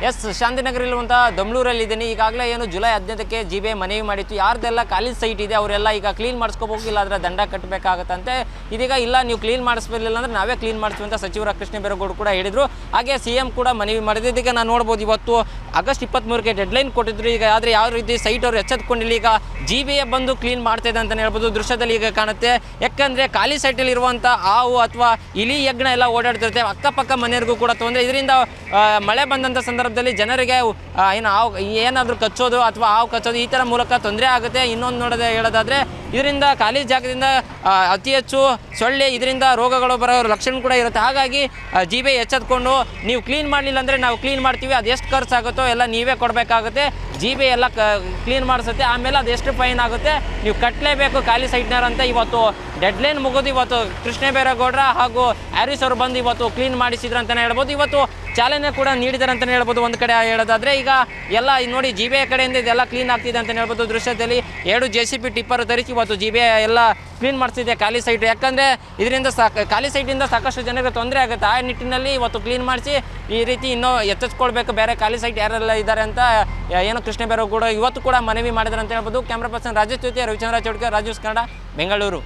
S Shantinagar ಇರುವಂಥ ದಮ್ಳೂರಲ್ಲಿದ್ದೀನಿ. ಈಗಾಗಲೇ ಏನು ಜುಲೈ 15ಕ್ಕೆ GBA ಮನವಿ ಮಾಡಿತ್ತು, ಯಾರ್ದೆಲ್ಲ ಖಾಲಿ ಸೈಟ್ ಇದೆ ಅವರೆಲ್ಲ ಈಗ ಕ್ಲೀನ್ ಮಾಡಿಸ್ಕೋಬೇಕು, ಇಲ್ಲ ಆದರೆ ದಂಡ ಕಟ್ಟಬೇಕಾಗತ್ತಂತೆ. ಇದೀಗ ಇಲ್ಲ ನೀವು ಕ್ಲೀನ್ ಮಾಡಿಸ್ಬಿರಲಿಲ್ಲ ಅಂದರೆ ನಾವೇ ಕ್ಲೀನ್ ಮಾಡಿಸ್ತೀವಿ ಅಂತ ಸಚಿವರ ಕೃಷ್ಣ ಬೈರೇಗೌಡರು ಕೂಡ ಹೇಳಿದರು. ಹಾಗೆ CM ಕೂಡ ಮನವಿ ಮಾಡಿದ್ರು. ಇದೀಗ ನಾನು ನೋಡ್ಬೋದು ಇವತ್ತು ಆಗಸ್ಟ್ 23ಕ್ಕೆ ಡೆಡ್ಲೈನ್ ಕೊಟ್ಟಿದ್ರು. ಈಗ ಆದರೆ ಯಾವ ರೀತಿ ಸೈಟ್ ಅವರು ಎಚ್ಚೆತ್ಕೊಂಡಿಲ್ಲ. ಈಗ GBA ಬಂದು ಕ್ಲೀನ್ ಮಾಡ್ತಾಯಿದೆ ಅಂತಲೇ ಹೇಳ್ಬೋದು. ದೃಶ್ಯದಲ್ಲಿ ಈಗ ಕಾಣುತ್ತೆ. ಯಾಕಂದರೆ ಖಾಲಿ ಸೈಟಲ್ಲಿ ಇರುವಂಥ ಹಾವು ಅಥವಾ ಇಲಿ ಯಜ್ಞ ಎಲ್ಲ ಓಡಾಡ್ತಿರುತ್ತೆ, ಅಕ್ಕಪಕ್ಕ ಮನೆಯವ್ರಿಗೂ ಕೂಡ ತೊಂದರೆ. ಇದರಿಂದ ಮಳೆ ಬಂದಂಥ ಸಂದರ್ಭದಲ್ಲಿ ಜನರಿಗೆ ಏನು ಹಾವು ಏನಾದರೂ ಕಚ್ಚೋದು ಅಥವಾ ಹಾವು ಕಚ್ಚೋದು ಈ ಥರ ಮೂಲಕ ತೊಂದರೆ ಆಗುತ್ತೆ. ಇನ್ನೊಂದು ಹೇಳೋದಾದರೆ ಇದರಿಂದ ಖಾಲಿ ಜಾಗದಿಂದ ಅತಿ ಹೆಚ್ಚು ಸೊಳ್ಳೆ, ಇದರಿಂದ ರೋಗಗಳು ಬರೋ ಲಕ್ಷಣ ಕೂಡ ಇರುತ್ತೆ. ಹಾಗಾಗಿ GBA ಎಚ್ಚೆತ್ಕೊಂಡು ನೀವು ಕ್ಲೀನ್ ಮಾಡಲಿಲ್ಲ ಅಂದರೆ ನಾವು ಕ್ಲೀನ್ ಮಾಡ್ತೀವಿ, ಅದು ಎಷ್ಟು ಖರ್ಚಾಗುತ್ತೋ ಎಲ್ಲ ನೀವೇ ಕೊಡಬೇಕಾಗುತ್ತೆ. GBA ಎಲ್ಲ ಕ್ಲೀನ್ ಮಾಡಿಸುತ್ತೆ, ಆಮೇಲೆ ಅದು ಎಷ್ಟು ಫೈನ್ ಆಗುತ್ತೆ ನೀವು ಕಟ್ಟಲೇಬೇಕು ಖಾಲಿ ಸೈಟ್ನವ್ರು ಅಂತ ಇವತ್ತು ಡೆಡ್ಲೈನ್ ಮುಗಿದು ಇವತ್ತು ಕೃಷ್ಣ ಬೈರೇಗೌಡರ ಹಾಗೂ ಹ್ಯಾರಿಸ್ ಅವರು ಬಂದು ಇವತ್ತು ಕ್ಲೀನ್ ಮಾಡಿಸಿದ್ರು ಅಂತಲೇ ಹೇಳ್ಬೋದು. ಇವತ್ತು ಚಾಲನೆ ಕೂಡ ನೀಡಿದ್ದಾರೆ ಅಂತಲೇ ಹೇಳ್ಬೋದು. ಒಂದು ಕಡೆ ಹೇಳೋದಾದರೆ ಈಗ ಎಲ್ಲ ನೋಡಿ GBA ಕಡೆಯಿಂದ ಇದೆಲ್ಲ ಕ್ಲೀನ್ ಆಗ್ತಿದೆ ಅಂತಲೇ ಹೇಳ್ಬೋದು. ದೃಶ್ಯದಲ್ಲಿ 2 JCB ಟಿಪ್ಪರ್ ತರಿಸಿ ಇವತ್ತು GBA ಎಲ್ಲ ಕ್ಲೀನ್ ಮಾಡಿಸಿದೆ ಖಾಲಿ ಸೈಟ್. ಯಾಕಂದರೆ ಇದರಿಂದ ಖಾಲಿ ಸೈಟಿಂದ ಸಾಕಷ್ಟು ಜನರಿಗೆ ತೊಂದರೆ ಆಗುತ್ತೆ. ಆ ನಿಟ್ಟಿನಲ್ಲಿ ಇವತ್ತು ಕ್ಲೀನ್ ಮಾಡಿಸಿ ಈ ರೀತಿ ಇನ್ನೂ ಎಚ್ಚೆತ್ಕೊಳ್ಬೇಕು, ಬೇರೆ ಖಾಲಿ ಸೈಟ್ ಯಾರೆಲ್ಲ ಇದ್ದಾರೆ ಅಂತ ಏನು ಕೃಷ್ಣ ಬೈರೇಗೌಡರು ಇವತ್ತು ಕೂಡ ಮನವಿ ಮಾಡಿದ್ದಾರೆ ಅಂತ ಹೇಳ್ಬೋದು. ಕ್ಯಾಮ್ರಾ ಪರ್ಸನ್ ರಾಜೇಶ್ ಜೊತೆ ರವಿಚಂದ್ರ ಚೌಡ್ಕೆ, ರಾಜೂಸ್ ಕನ್ನಡ, ಬೆಂಗಳೂರು.